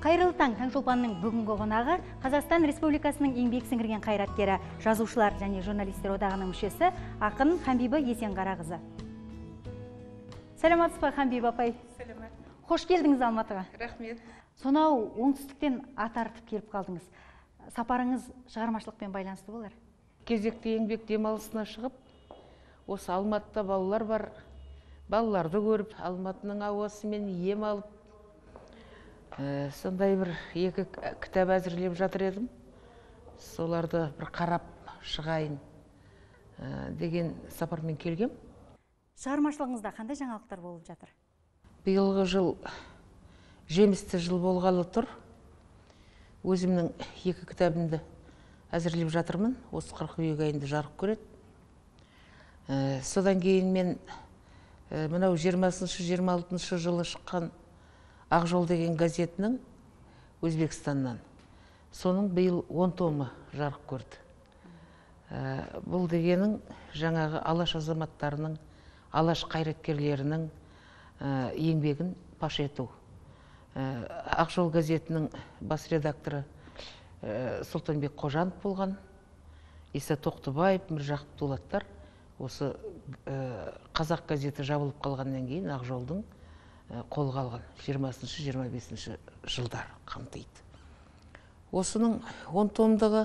Қайырлы таң, Таңшолпанның бүгінгі қонағы Қазақстан Республикасының еңбек сіңірген қайраткері, жазушылар және журналистер одағының мүшесі ақын Ханбибі Есенқарақызы. Сәлеметсіз бе, Ханбибі апай? Сәлемет. Қош келдіңіз Алматыға. Рахмет. Сонау оңтүстіктен ат арытып келіп қалдыңыз. Сапарыңыз шығармашылықпен байланысты болар? Кезекті еңбек демалысына шығып, осы Алматыда балалар бар. Балаларды көріп, Алматының ауасымен ем алып, сондай бір екі кітап әзірлеп жатыр едім. Соларды бір қарап шығайын деген сапармен келгем. Шығармашылығыңызда қандай жаңалықтар болып жатыр? Биылғы жыл жемісті жыл болғалы тұр. Өзімнің екі кітабымды әзірлеп жатырмын. Осы қыркүйек айында жарық көреді. Содан кейін мен мынау 20-26 жылы шыққан Ақ жол деген газетінің Өзбекстаннан. Соның биыл 10 томы жарық көрді. Бұл дегенің жаңағы алаш азаматтарының, алаш қайраткерлерінің еңбегін паш ету. Ақ жол газетінің бас редакторы Сұлтанбек Қожанов болған, Иса Тоқтыбаев, Міржақып Дулаттар. Осы қазақ газеті жабылып қалғаннан кейін Ақ жолдың қолға алған 20-25 жылдар қамтиды. Осының 10 томдығы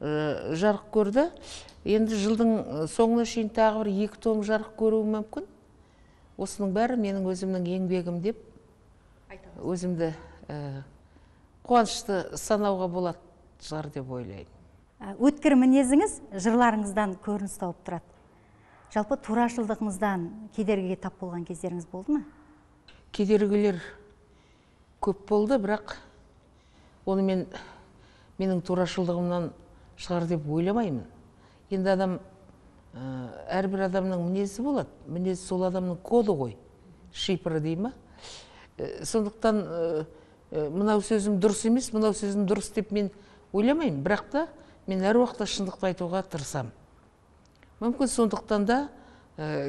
жарық көрді. Енді жылдың соңына шейін тағы бір 2 том жарық көруі мүмкін. Осының бәрі менің өзімнің еңбегім деп өзімді қуанышты санауға болады шығар деп ойлаймын. Өткір мінезіңіз жырларыңыздан көрініс тауып тұрады. Жалпы турашылдығыңыздан кедергіге тап болған кездеріңіз болды ма? Кедергілер көп болды, бірақ оны менің турашылдығымнан шығар деп ойламаймын. Енді адам, әрбір адамның мінезі болады. Мінез сол адамның коды ғой, шифры дей ма. Сондықтан мынау сөзім дұрыс емес, мынау сөзім дұрыс деп мен ойламаймын. Бірақ та мен әр уақытта шындықты айтуға тырысамын. Мүмкін сондықтан да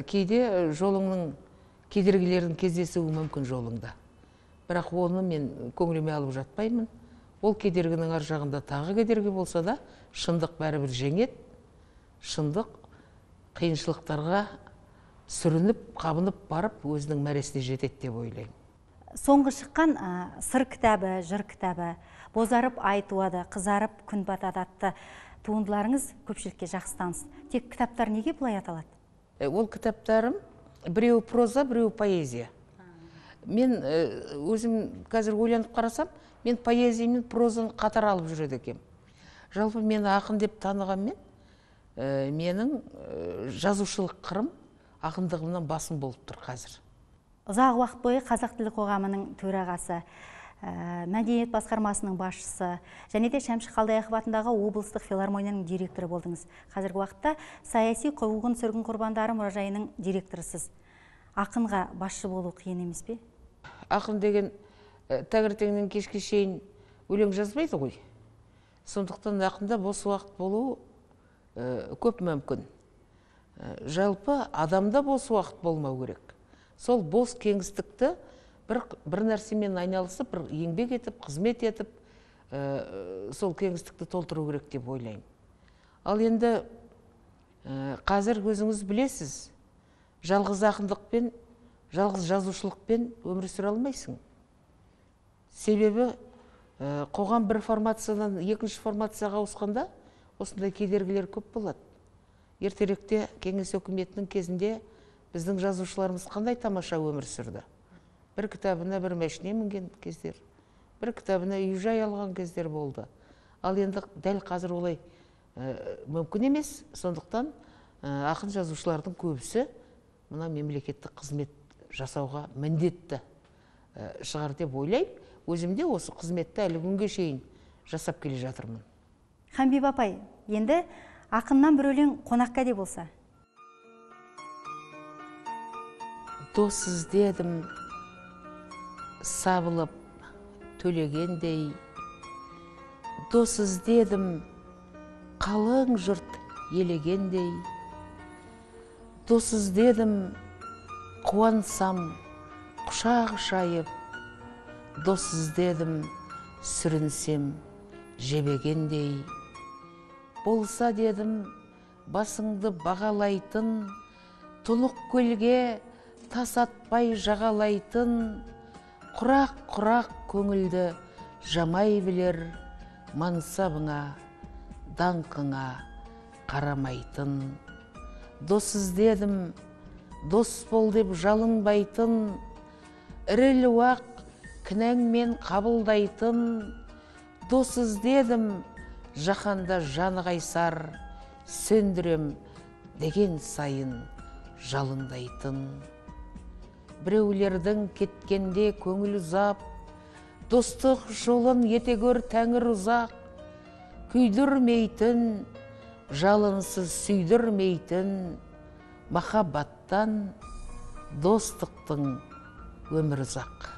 кейде жолыңның кедергілердің кездесуі мүмкін жолыңда. Бірақ оны мен көңіліме алып жатпаймын. Ол кедергінің ар жағында тағы кедергі болса да, шындық бәрібір жеңет. Шындық қиыншылықтарға сүрініп, қабынып барып, өзінің мәресіне жетеді деп ойлаймын. Соңғы шыққан сыр кітабы, жыр кітабы, бозарып ай туады, қызарып күн батады атты туындыларыңыз көпшілікке жақсы таныс. Тек кітаптар неге бұлай аталады? Ол кітаптарым біреу проза, біреу поэзия. Мен өзім қазір ойланып қарасам, мен поэзия мен прозаны қатар алып жүреді екем. Жалпы мені ақын деп танығанмен, менің жазушылық қырым ақындығымнан басым болып тұр қазір. Ұзақ уақыт бойы Қазақ тілі қоғамының төрағасы, мәдениет басқармасының басшысы және де Шәмші Қалдаяқов атындағы облыстық филармонияның директоры болдыңыз. Қазіргі уақытта саяси қуғын-сүргін құрбандары мұражайының директорысыз. Ақынға басшы болу қиын емес пе? Ақын деген таңертеңнен кешке шейін өлең жазбайды ғой. Сондықтан ақында бос уақыт болу көп мүмкін. Жалпы адамда бос уақыт болмау керек. Сол бос кеңістікті бір нәрсемен айналысып, бір еңбек етіп, қызмет етіп, сол кеңістікті толтыру керек деп ойлаймын. Ал енді қазір өзіңіз білесіз, жалғыз ақындықпен, жалғыз жазушылықпен өмір сүре алмайсың. Себебі қоғам бір формациядан екінші формацияға ауысқанда осындай кедергілер көп болады. Ертеректе кеңес өкіметінің кезінде біздің жазушыларымыз қандай тамаша өмір сүрді. Бір кітабына бір мәшіне мінген кездер, бір кітабына үй-жай алған кездер болды. Ал енді дәл қазір олай мүмкін емес. Сондықтан ақын жазушылардың көбісі мына мемлекеттік қызмет жасауға міндетті шығар деп ойлаймын. Өзімде осы қызметті әлі күнге шейін жасап келе жатырмын. Ханбибі апай, енді ақыннан бір өлең қонаққа де болса. Дос іздедім, сабылып төлегендей, дос іздедім, қалың жұрт елегендей, дос іздедім, қуансам құшақ жайып, дос іздедім, сүрінсем жебегендей. Болса дедім басыңды бағалайтын, тұнық көлге тас атпай жағалайтын, құрақ-құрақ көңілді жамай білер, мансабыңа, даңқыңа қарамайтын. Дос іздедім, дос бол деп жалынбайтын, ірілі уақ кінәңмен қабылдайтын. Дос іздедім, жаһанда жаны қайсар, сөндірем деген сайын жалындайтын. Біреулердің кеткенде көңіл ұзап, достық жолын ете көр тәңір ұзақ. Күйдірмейтін, жалынсыз сүйдірмейтін, махаббаттан достықтың өмір ұзақ.